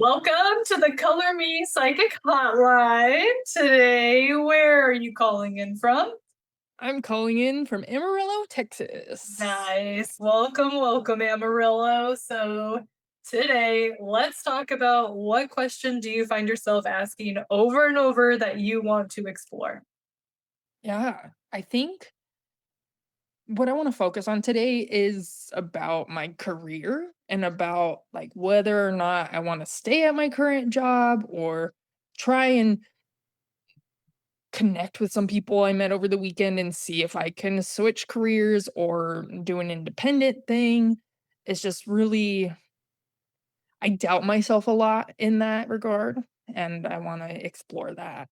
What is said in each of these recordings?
Welcome to the Color Me Psychic Hotline. Today, where are you calling in from? I'm calling in from Amarillo, Texas. Nice. Welcome, Amarillo. So, today, let's talk about what question do you find yourself asking over and over that you want to explore? Yeah, I think what I want to focus on today is about my career and about whether or not I want to stay at my current job or try and connect with some people I met over the weekend and see if I can switch careers or do an independent thing. It's just really, I doubt myself a lot in that regard, and I want to explore that.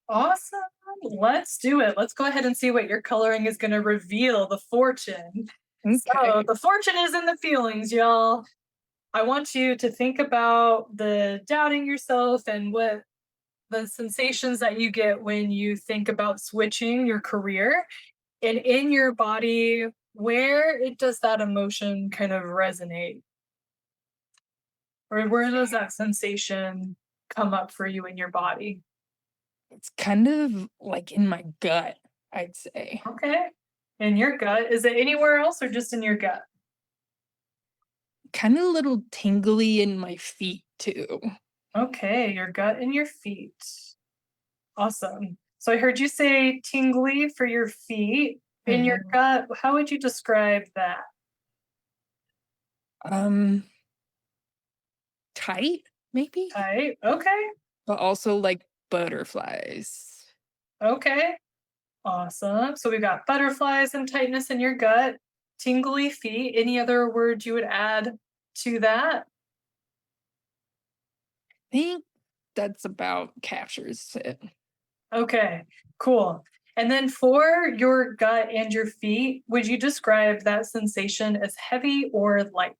Awesome. Let's do it. Let's go ahead and see what your coloring is going to reveal the fortune. So, Okay. the fortune is in the feelings, y'all. I want you to think about the doubting yourself and what the sensations that you get when you think about switching your career, and in your body, where it does that emotion kind of resonate, or where does that sensation come up for you in your body? It's kind of like in my gut, I'd say. Okay. In your gut, is it anywhere else or just in your gut? Kinda a little tingly in my feet too. Okay, your gut and your feet. Awesome. So I heard you say tingly for your feet. In your Mhm. gut, how would you describe that? Um, Tight, maybe? Tight. Okay. But also like butterflies. Okay. Awesome. So we've got butterflies and tightness in your gut, tingly feet. Any other words you would add to that? Think that's about captures it. Okay. Cool. And then for your gut and your feet, would you describe that sensation as heavy or light?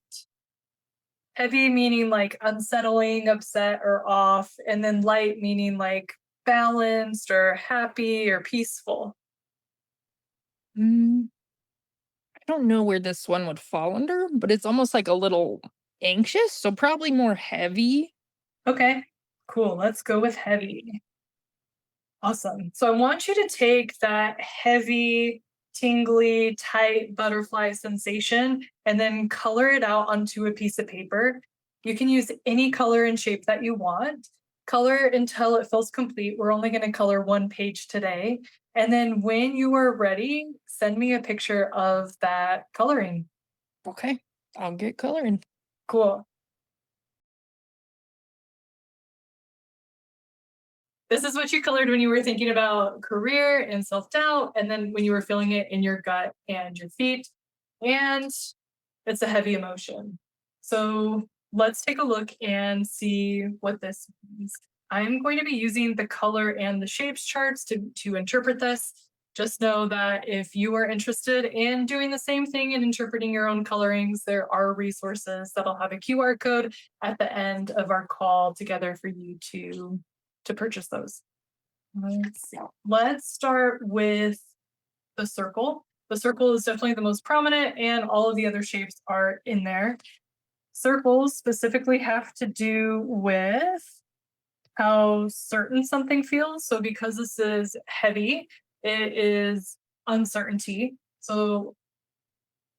Heavy meaning like unsettling, upset, or off, and then light meaning like balanced or happy or peaceful. Mm, I don't know where this one would fall under, but it's almost like a little anxious, so probably more heavy. Okay, cool. Let's go with heavy. Awesome. So I want you to take that heavy, tingly, tight butterfly sensation and then color it out onto a piece of paper. You can use any color and shape that you want. Color until it feels complete. We're only going to color one page today. And then when you are ready, send me a picture of that coloring. Okay, I'll get coloring. Cool. This is what you colored when you were thinking about career and self doubt, and then when you were feeling it in your gut and your feet. And it's a heavy emotion. So let's take a look and see what this means. I'm going to be using the color and the shapes charts to interpret this. Just know that if you are interested in doing the same thing and interpreting your own colorings, there are resources that'll have a QR code at the end of our call together for you to purchase those. Let's see. Let's start with the circle. The circle is definitely the most prominent, and all of the other shapes are in there. Circles specifically have to do with how certain something feels. So, because this is heavy, it is uncertainty. So,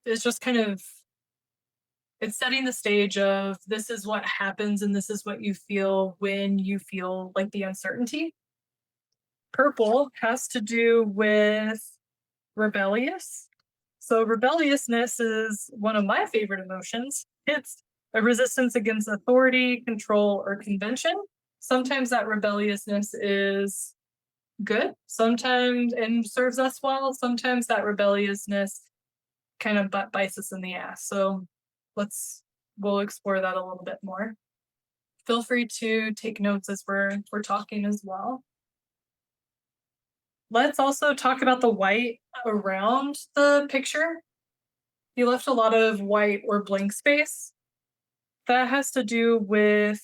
it's just kind of it's setting the stage of this is what happens and this is what you feel when you feel like the uncertainty. Purple has to do with rebellious. So, rebelliousness is one of my favorite emotions. It's a resistance against authority, control, or convention. Sometimes that rebelliousness is good, sometimes and serves us well. Sometimes that rebelliousness kind of bites us in the ass. So, we'll explore that a little bit more. Feel free to take notes as we're talking as well. Let's also talk about the white around the picture. You left a lot of white or blank space. That has to do with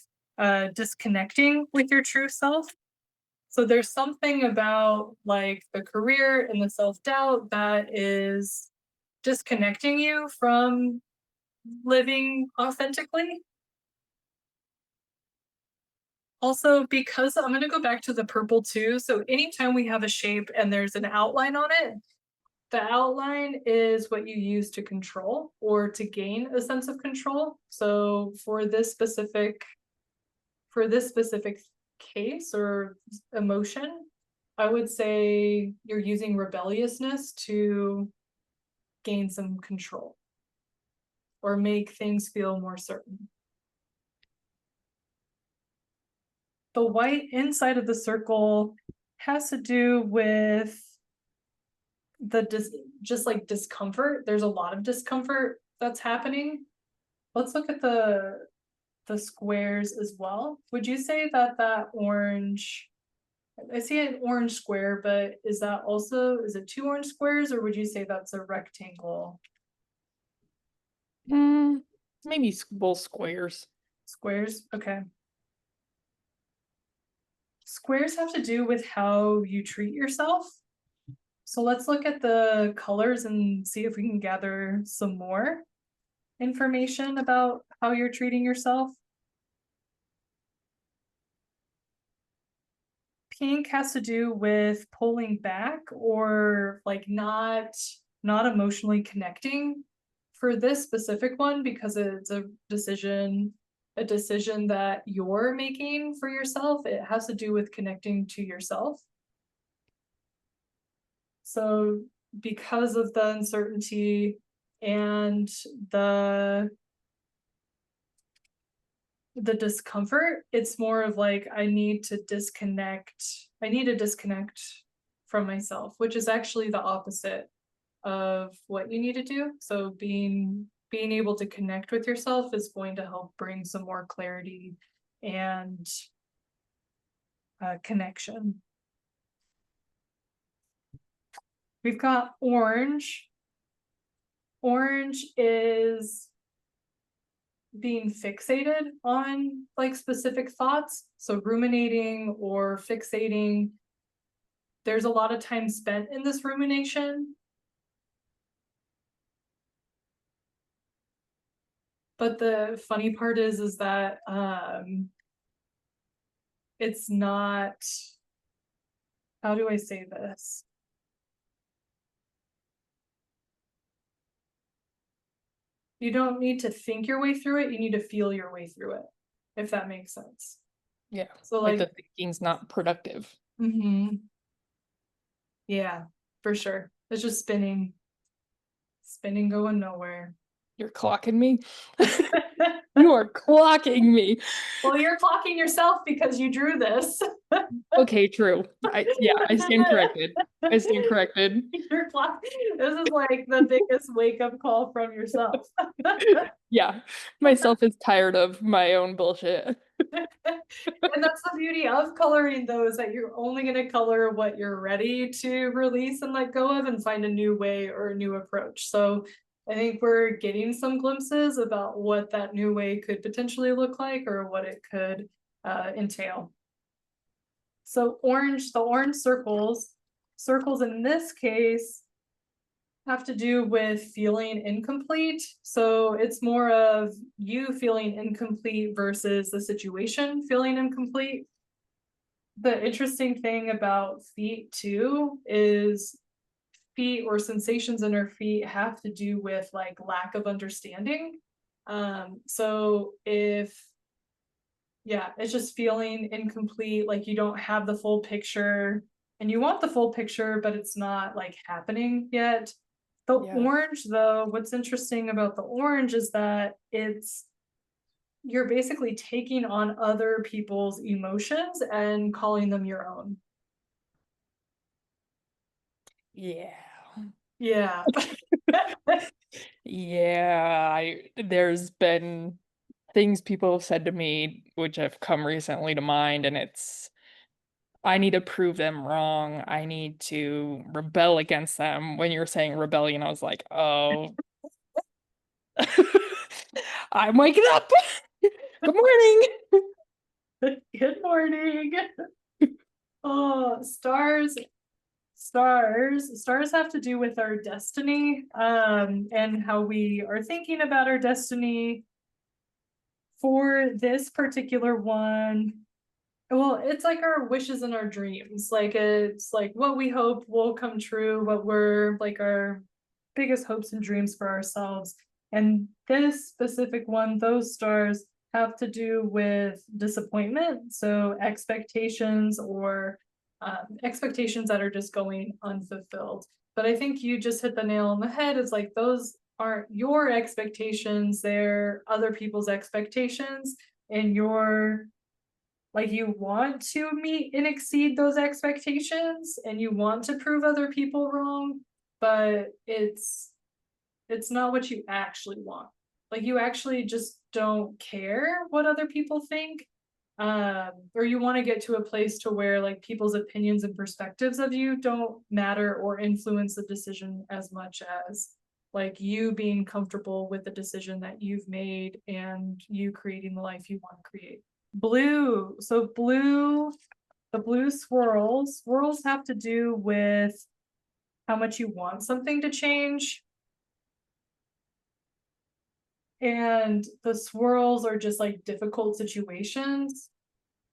disconnecting with your true self. So there's something about like the career and the self doubt that is disconnecting you from living authentically. Also, because I'm going to go back to the purple too. So anytime we have a shape and there's an outline on it, the outline is what you use to control or to gain a sense of control. So for this specific case or emotion, I would say you're using rebelliousness to gain some control or make things feel more certain. The white inside of the circle has to do with just like discomfort. There's a lot of discomfort that's happening. Let's look at the squares as well. Would you say that that orange, I see an orange square, but is that also, is it two orange squares, or would you say that's a rectangle? Maybe both squares. Squares, okay. Squares have to do with how you treat yourself. So let's look at the colors and see if we can gather some more information about how you're treating yourself. Pink has to do with pulling back or like not emotionally connecting for this specific one because it's a decision that you're making for yourself. It has to do with connecting to yourself. So because of the uncertainty and the discomfort, it's more of like I need to disconnect from myself, which is actually the opposite of what you need to do. So being able to connect with yourself is going to help bring some more clarity and connection. We've got orange. Orange is being fixated on like specific thoughts. So ruminating or fixating. There's a lot of time spent in this rumination. But the funny part is that it's not, how do I say this? You don't need to think your way through it, you need to feel your way through it, if that makes sense. Yeah. So Like like, the thinking's not productive. Yeah, for sure. It's just spinning, going nowhere. You're clocking me. You are clocking me. Well, you're clocking yourself because you drew this. Okay, true. I stand corrected. I stand corrected. You're this is like the biggest wake up call from yourself. Yeah. Myself is tired of my own bullshit. And that's the beauty of coloring, though, is that you're only going to color what you're ready to release and let go of and find a new way or a new approach. So I think we're getting some glimpses about what that new way could potentially look like or what it could entail. So the orange circles in this case have to do with feeling incomplete. So it's more of you feeling incomplete versus the situation feeling incomplete. The interesting thing about feet too is feet or sensations in our feet have to do with like lack of understanding. So if yeah, it's just feeling incomplete, like you don't have the full picture and you want the full picture, but it's not like happening yet. The Yeah. orange, though, what's interesting about the orange is that you're basically taking on other people's emotions and calling them your own. Yeah. Yeah. Yeah, there's been things people have said to me which have come recently to mind, and it's I need to prove them wrong. I need to rebel against them. When you were saying rebellion, I was like, "Oh, I'm waking up. Good morning." Good morning. Oh, stars have to do with our destiny, and how we are thinking about our destiny. For this particular one, Well, it's like our wishes and our dreams. Like it's like what we hope will come true, what we're like our biggest hopes and dreams for ourselves. And this specific one, those stars have to do with disappointment. So expectations or expectations that are just going unfulfilled. But I think you just hit the nail on the head. It's like those aren't your expectations, they're other people's expectations. And your like you want to meet and exceed those expectations and you want to prove other people wrong, but it's not what you actually want. Like you actually just don't care what other people think. Or you want to get to a place to where like people's opinions and perspectives of you don't matter or influence the decision as much as like you being comfortable with the decision that you've made and you creating the life you want to create. Blue. So blue, the blue swirls. Swirls have to do with how much you want something to change. And the swirls are just like difficult situations.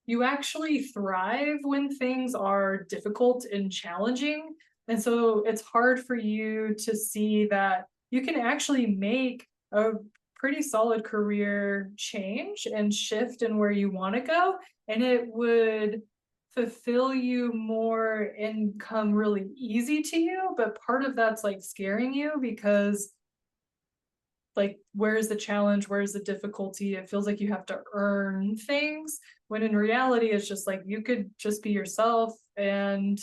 You actually thrive when things are difficult and challenging. And so it's hard for you to see that you can actually make a pretty solid career change and shift in where you want to go. And it would fulfill you more and come really easy to you. But part of that's like scaring you because like where's the challenge, where's the difficulty, it feels like you have to earn things when in reality it's just like you could just be yourself and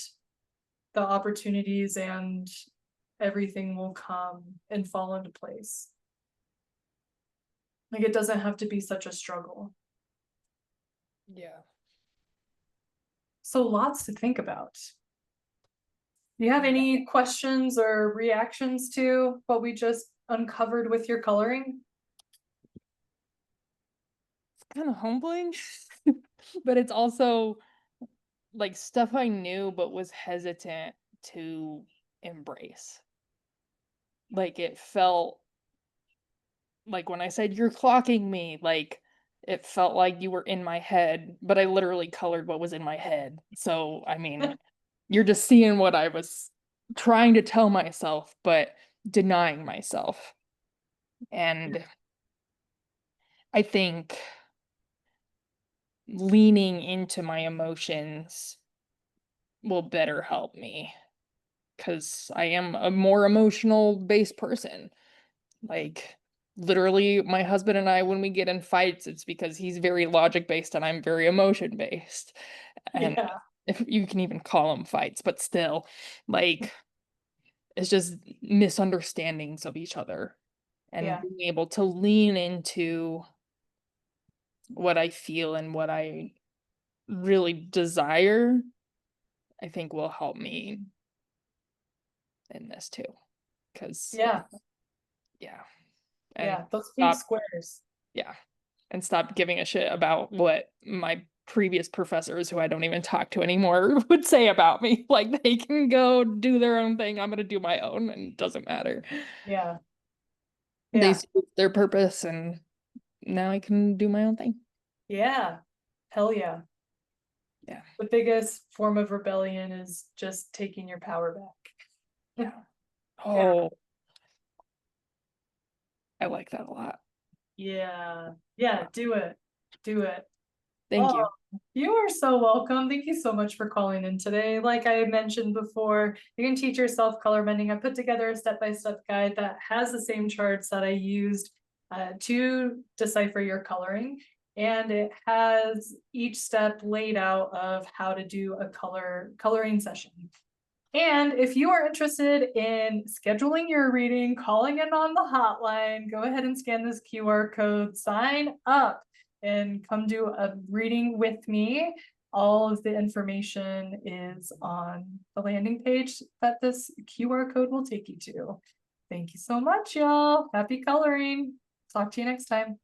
the opportunities and everything will come and fall into place. Like it doesn't have to be such a struggle. Yeah. So lots to think about. Do you have any questions or reactions to what we just uncovered with your coloring? It's kind of humbling, but it's also like stuff I knew but was hesitant to embrace. Like it felt like when I said you're clocking me, like it felt like you were in my head, but I literally colored what was in my head. So, I mean, you're just seeing what I was trying to tell myself, but denying myself. And I think leaning into my emotions will better help me because I am a more emotional based person. Like, literally, my husband and I, when we get in fights, it's because he's very logic based and I'm very emotion based. And Yeah, if you can even call them fights, but still, like, it's just misunderstandings of each other and yeah, being able to lean into what I feel and what I really desire, I think will help me in this too. Because, yeah, yeah, and yeah. Those pink stop, squares. yeah, and stop giving a shit about what my previous professors, who I don't even talk to anymore, would say about me. Like, they can go do their own thing. I'm gonna do my own, and it doesn't matter. Yeah, They yeah, served their purpose, and now I can do my own thing. yeah. Hell yeah. Yeah, The biggest form of rebellion is just taking your power back. yeah. Yeah, Oh, I like that a lot. yeah, yeah, do it. Do it. Thank Oh, you. you are so welcome. Thank you so much for calling in today. Like I mentioned before, you can teach yourself color mending. I put together a step-by-step guide that has the same charts that I used to decipher your coloring. And it has each step laid out of how to do a coloring session. And if you are interested in scheduling your reading, calling in on the hotline, go ahead and scan this QR code, sign up, and come do a reading with me. All of the information is on the landing page that this QR code will take you to. Thank you so much, y'all. Happy coloring. Talk to you next time.